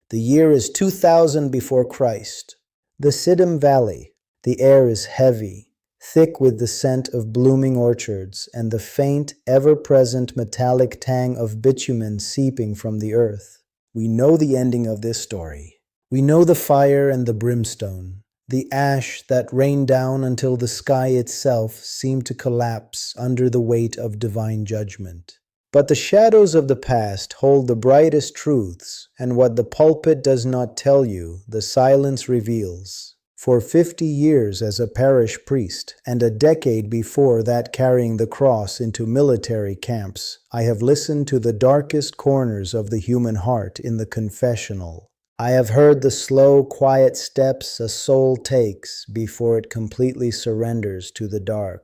The year is 2000 before Christ. The Siddim Valley. The air is heavy, thick with the scent of blooming orchards and the faint, ever-present metallic tang of bitumen seeping from the earth. We know the ending of this story. We know the fire and the brimstone, the ash that rained down until the sky itself seemed to collapse under the weight of divine judgment. But the shadows of the past hold the brightest truths, and what the pulpit does not tell you, the silence reveals. For 50 years as a parish priest, and a decade before that carrying the cross into military camps, I have listened to the darkest corners of the human heart in the confessional. I have heard the slow, quiet steps a soul takes before it completely surrenders to the dark.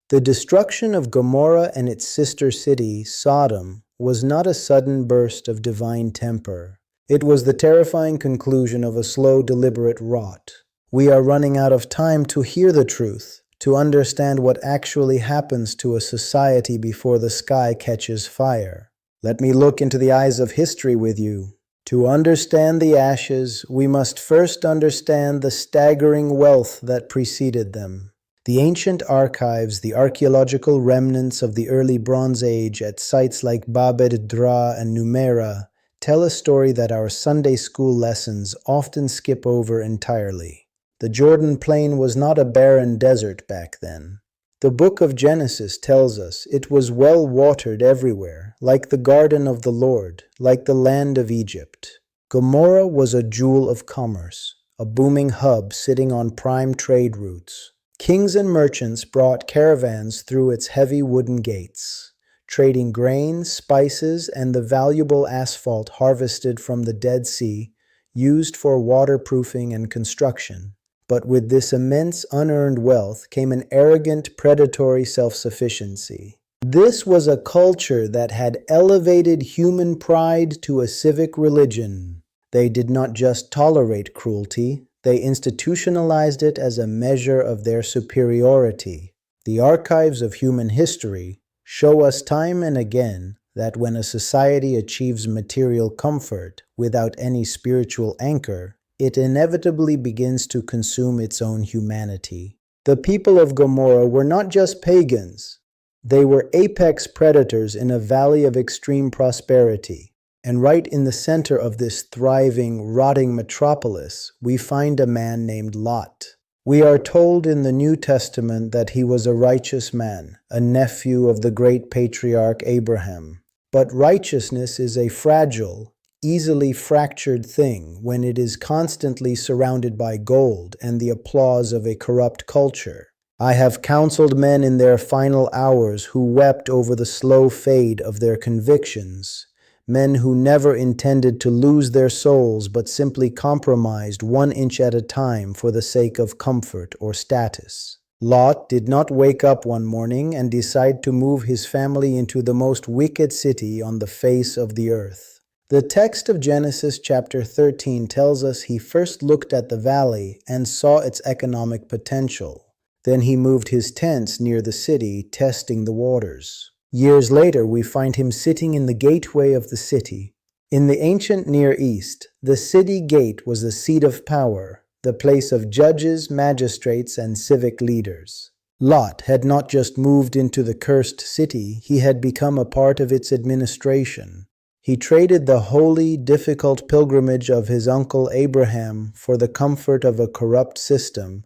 The destruction of Gomorrah and its sister city, Sodom, was not a sudden burst of divine temper. It was the terrifying conclusion of a slow, deliberate rot. We are running out of time to hear the truth, to understand what actually happens to a society before the sky catches fire. Let me look into the eyes of history with you. To understand the ashes, we must first understand the staggering wealth that preceded them. The ancient archives, the archaeological remnants of the early Bronze Age at sites like Babed Dra and Numera, tell a story that our Sunday school lessons often skip over entirely. The Jordan Plain was not a barren desert back then. The book of Genesis tells us it was well watered everywhere, like the garden of the Lord, like the land of Egypt. Gomorrah was a jewel of commerce, a booming hub sitting on prime trade routes. Kings and merchants brought caravans through its heavy wooden gates, trading grain, spices, and the valuable asphalt harvested from the Dead Sea, used for waterproofing and construction. But with this immense unearned wealth came an arrogant, predatory self-sufficiency. This was a culture that had elevated human pride to a civic religion. They did not just tolerate cruelty, they institutionalized it as a measure of their superiority. The archives of human history show us time and again that when a society achieves material comfort without any spiritual anchor, it inevitably begins to consume its own humanity. The people of Gomorrah were not just pagans. They were apex predators in a valley of extreme prosperity. And right in the center of this thriving, rotting metropolis, we find a man named Lot. We are told in the New Testament that he was a righteous man, a nephew of the great patriarch Abraham. But righteousness is a fragile, easily fractured thing when it is constantly surrounded by gold and the applause of a corrupt culture. I have counseled men in their final hours who wept over the slow fade of their convictions, men who never intended to lose their souls but simply compromised 1 inch at a time for the sake of comfort or status. Lot did not wake up one morning and decide to move his family into the most wicked city on the face of the earth. The text of Genesis chapter 13 tells us he first looked at the valley and saw its economic potential. Then he moved his tents near the city, testing the waters. Years later, we find him sitting in the gateway of the city. In the ancient Near East, the city gate was the seat of power, the place of judges, magistrates, and civic leaders. Lot had not just moved into the cursed city, he had become a part of its administration. He traded the holy, difficult pilgrimage of his uncle Abraham for the comfort of a corrupt system,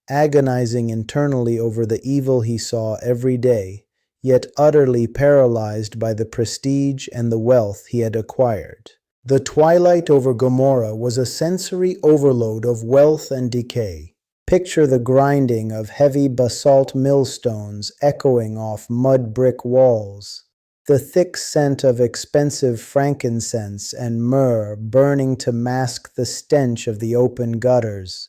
agonizing internally over the evil he saw every day, yet utterly paralyzed by the prestige and the wealth he had acquired. The twilight over Gomorrah was a sensory overload of wealth and decay. Picture the grinding of heavy basalt millstones echoing off mud brick walls, the thick scent of expensive frankincense and myrrh burning to mask the stench of the open gutters,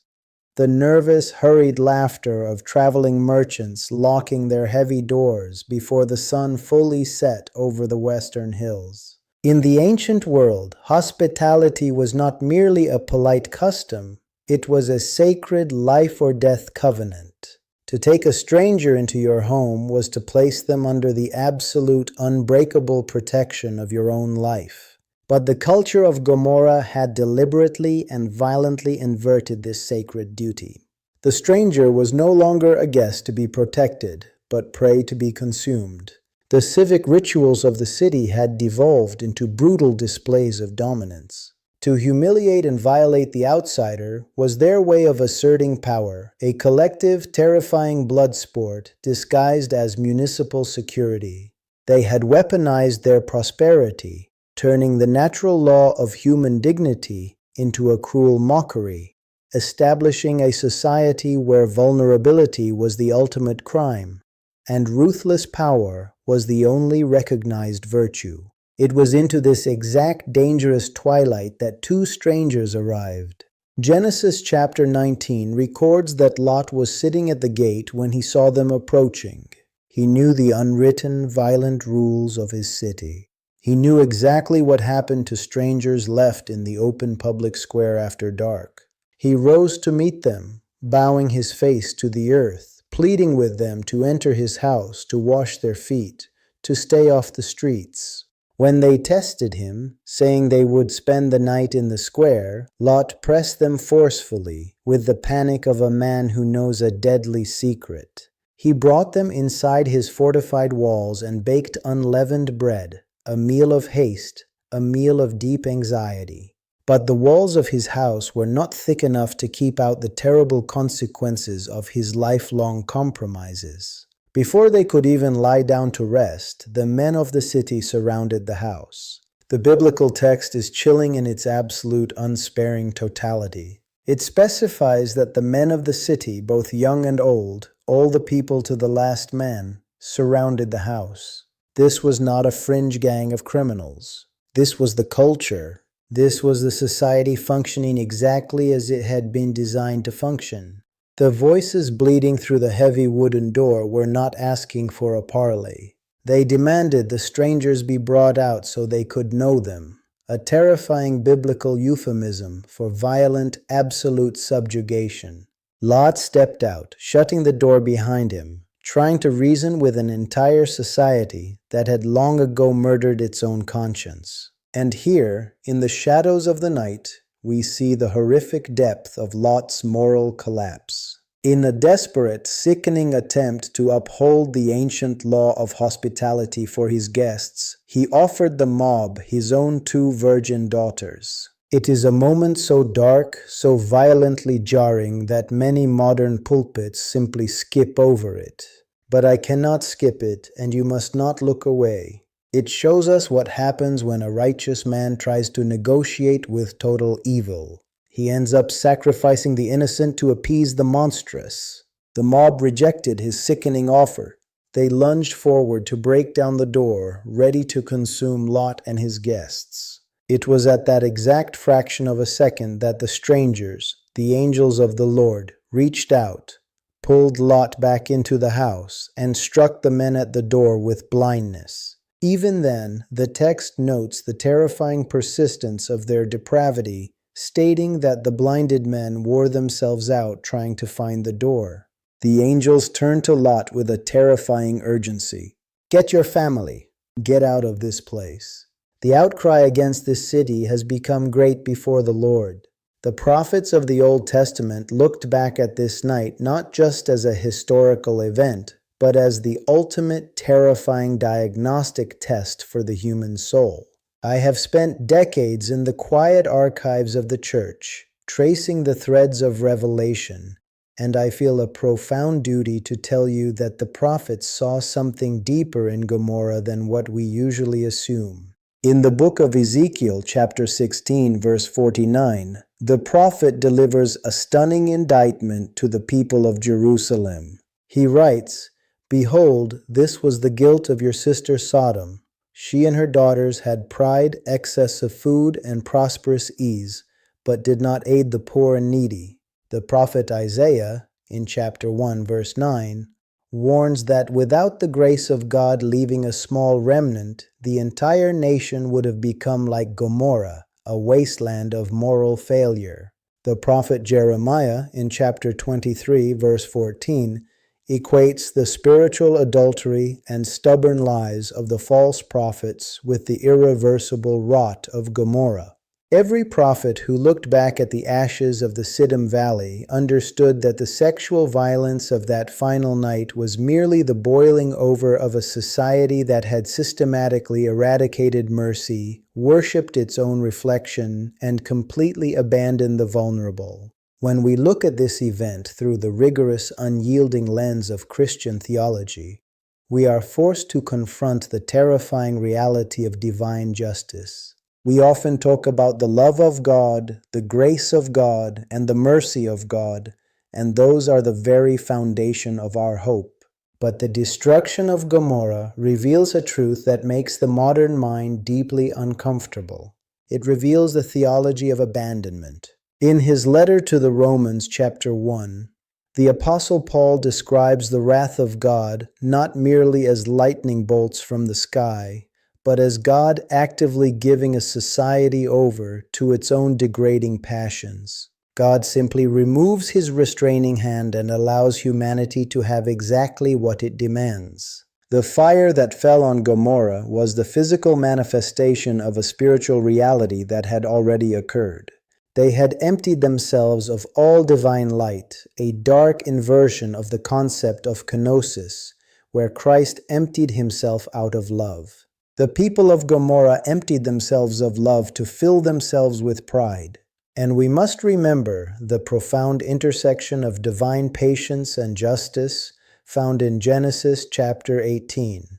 the nervous, hurried laughter of traveling merchants locking their heavy doors before the sun fully set over the western hills. In the ancient world, hospitality was not merely a polite custom, it was a sacred life-or-death covenant. To take a stranger into your home was to place them under the absolute, unbreakable protection of your own life. But the culture of Gomorrah had deliberately and violently inverted this sacred duty. The stranger was no longer a guest to be protected, but prey to be consumed. The civic rituals of the city had devolved into brutal displays of dominance. To humiliate and violate the outsider was their way of asserting power, a collective, terrifying blood sport disguised as municipal security. They had weaponized their prosperity, turning the natural law of human dignity into a cruel mockery, establishing a society where vulnerability was the ultimate crime, and ruthless power was the only recognized virtue. It was into this exact dangerous twilight that two strangers arrived. Genesis chapter 19 records that Lot was sitting at the gate when he saw them approaching. He knew the unwritten, violent rules of his city. He knew exactly what happened to strangers left in the open public square after dark. He rose to meet them, bowing his face to the earth, pleading with them to enter his house, to wash their feet, to stay off the streets. When they tested him, saying they would spend the night in the square, Lot pressed them forcefully, with the panic of a man who knows a deadly secret. He brought them inside his fortified walls and baked unleavened bread, a meal of haste, a meal of deep anxiety. But the walls of his house were not thick enough to keep out the terrible consequences of his lifelong compromises. Before they could even lie down to rest, the men of the city surrounded the house. The biblical text is chilling in its absolute, unsparing totality. It specifies that the men of the city, both young and old, all the people to the last man, surrounded the house. This was not a fringe gang of criminals. This was the culture. This was the society functioning exactly as it had been designed to function. The voices bleeding through the heavy wooden door were not asking for a parley. They demanded the strangers be brought out so they could know them, a terrifying biblical euphemism for violent, absolute subjugation. Lot stepped out, shutting the door behind him, trying to reason with an entire society that had long ago murdered its own conscience. And here, in the shadows of the night, we see the horrific depth of Lot's moral collapse. In a desperate, sickening attempt to uphold the ancient law of hospitality for his guests, he offered the mob his own 2 virgin daughters. It is a moment so dark, so violently jarring that many modern pulpits simply skip over it. But I cannot skip it, and you must not look away. It shows us what happens when a righteous man tries to negotiate with total evil. He ends up sacrificing the innocent to appease the monstrous. The mob rejected his sickening offer. They lunged forward to break down the door, ready to consume Lot and his guests. It was at that exact fraction of a second that the strangers, the angels of the Lord, reached out, pulled Lot back into the house, and struck the men at the door with blindness. Even then, the text notes the terrifying persistence of their depravity, stating that the blinded men wore themselves out trying to find the door. The angels turned to Lot with a terrifying urgency. Get your family. Get out of this place. The outcry against this city has become great before the Lord. The prophets of the Old Testament looked back at this night not just as a historical event, but as the ultimate terrifying diagnostic test for the human soul. I have spent decades in the quiet archives of the church, tracing the threads of revelation, and I feel a profound duty to tell you that the prophets saw something deeper in Gomorrah than what we usually assume. In the book of Ezekiel, chapter 16, verse 49, the prophet delivers a stunning indictment to the people of Jerusalem. He writes, "Behold, this was the guilt of your sister Sodom. She and her daughters had pride, excess of food, and prosperous ease, but did not aid the poor and needy." The prophet Isaiah, in chapter 1, verse 9, warns that without the grace of God leaving a small remnant, the entire nation would have become like Gomorrah, a wasteland of moral failure. The prophet Jeremiah, in chapter 23, verse 14, equates the spiritual adultery and stubborn lies of the false prophets with the irreversible rot of Gomorrah. Every prophet who looked back at the ashes of the Siddim Valley understood that the sexual violence of that final night was merely the boiling over of a society that had systematically eradicated mercy, worshipped its own reflection, and completely abandoned the vulnerable. When we look at this event through the rigorous, unyielding lens of Christian theology, we are forced to confront the terrifying reality of divine justice. We often talk about the love of God, the grace of God, and the mercy of God, and those are the very foundation of our hope. But the destruction of Gomorrah reveals a truth that makes the modern mind deeply uncomfortable. It reveals the theology of abandonment. In his letter to the Romans, chapter 1, the Apostle Paul describes the wrath of God not merely as lightning bolts from the sky, but as God actively giving a society over to its own degrading passions. God simply removes his restraining hand and allows humanity to have exactly what it demands. The fire that fell on Gomorrah was the physical manifestation of a spiritual reality that had already occurred. They had emptied themselves of all divine light, a dark inversion of the concept of kenosis, where Christ emptied himself out of love. The people of Gomorrah emptied themselves of love to fill themselves with pride. And we must remember the profound intersection of divine patience and justice found in Genesis chapter 18,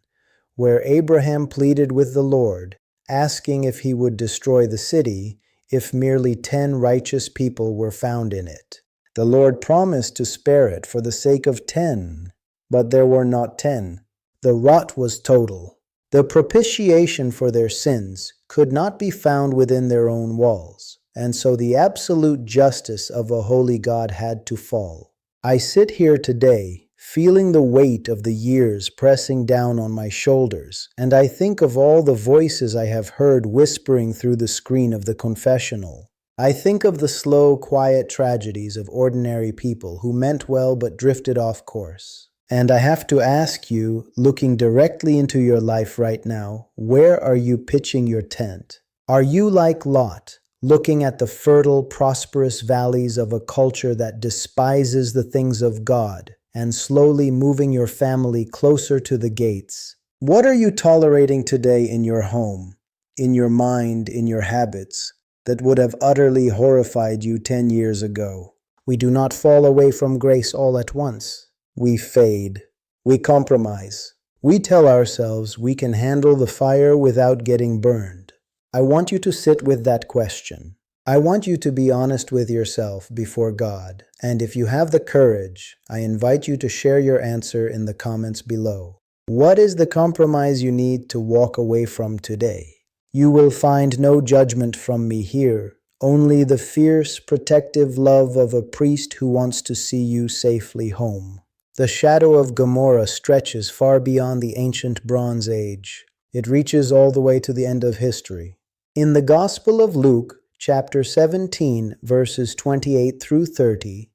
where Abraham pleaded with the Lord, asking if he would destroy the city if merely 10 righteous people were found in it. The Lord promised to spare it for the sake of 10, but there were not 10. The rot was total. The propitiation for their sins could not be found within their own walls, and so the absolute justice of a holy God had to fall. I sit here today, feeling the weight of the years pressing down on my shoulders, and I think of all the voices I have heard whispering through the screen of the confessional. I think of the slow, quiet tragedies of ordinary people who meant well but drifted off course. And I have to ask you, looking directly into your life right now, where are you pitching your tent? Are you like Lot, looking at the fertile, prosperous valleys of a culture that despises the things of God, and slowly moving your family closer to the gates? What are you tolerating today in your home, in your mind, in your habits, that would have utterly horrified you 10 years ago? We do not fall away from grace all at once. We fade. We compromise. We tell ourselves we can handle the fire without getting burned. I want you to sit with that question. I want you to be honest with yourself before God. And if you have the courage, I invite you to share your answer in the comments below. What is the compromise you need to walk away from today? You will find no judgment from me here, only the fierce, protective love of a priest who wants to see you safely home. The shadow of Gomorrah stretches far beyond the ancient Bronze Age. It reaches all the way to the end of history. In the Gospel of Luke, chapter 17, verses 28 through 30,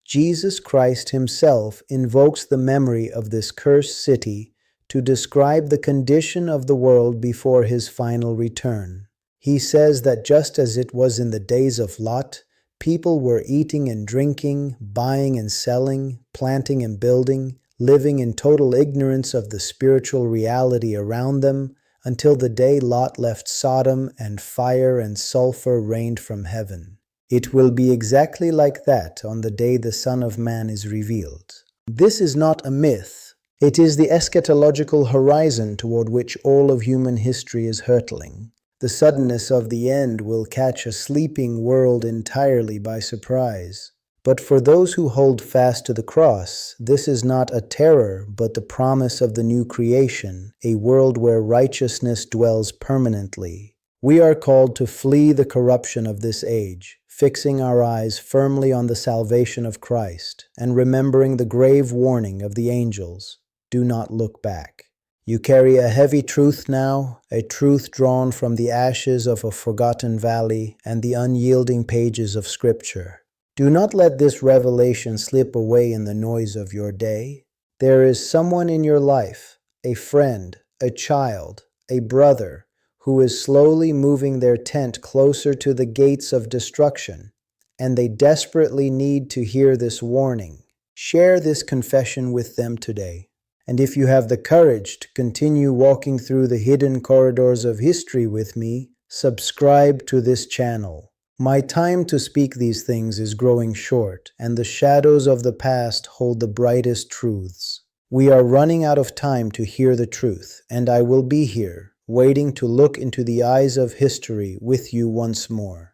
Jesus Christ himself invokes the memory of this cursed city to describe the condition of the world before his final return. He says that just as it was in the days of Lot, people were eating and drinking, buying and selling, planting and building, living in total ignorance of the spiritual reality around them until the day Lot left Sodom and fire and sulfur rained from heaven. It will be exactly like that on the day the Son of Man is revealed. This is not a myth. It is the eschatological horizon toward which all of human history is hurtling. The suddenness of the end will catch a sleeping world entirely by surprise. But for those who hold fast to the cross, this is not a terror, but the promise of the new creation, a world where righteousness dwells permanently. We are called to flee the corruption of this age, fixing our eyes firmly on the salvation of Christ, and remembering the grave warning of the angels, do not look back. You carry a heavy truth now, a truth drawn from the ashes of a forgotten valley and the unyielding pages of Scripture. Do not let this revelation slip away in the noise of your day. There is someone in your life, a friend, a child, a brother, who is slowly moving their tent closer to the gates of destruction, and they desperately need to hear this warning. Share this confession with them today. And if you have the courage to continue walking through the hidden corridors of history with me, subscribe to this channel. My time to speak these things is growing short, and the shadows of the past hold the brightest truths. We are running out of time to hear the truth, and I will be here, waiting to look into the eyes of history with you once more.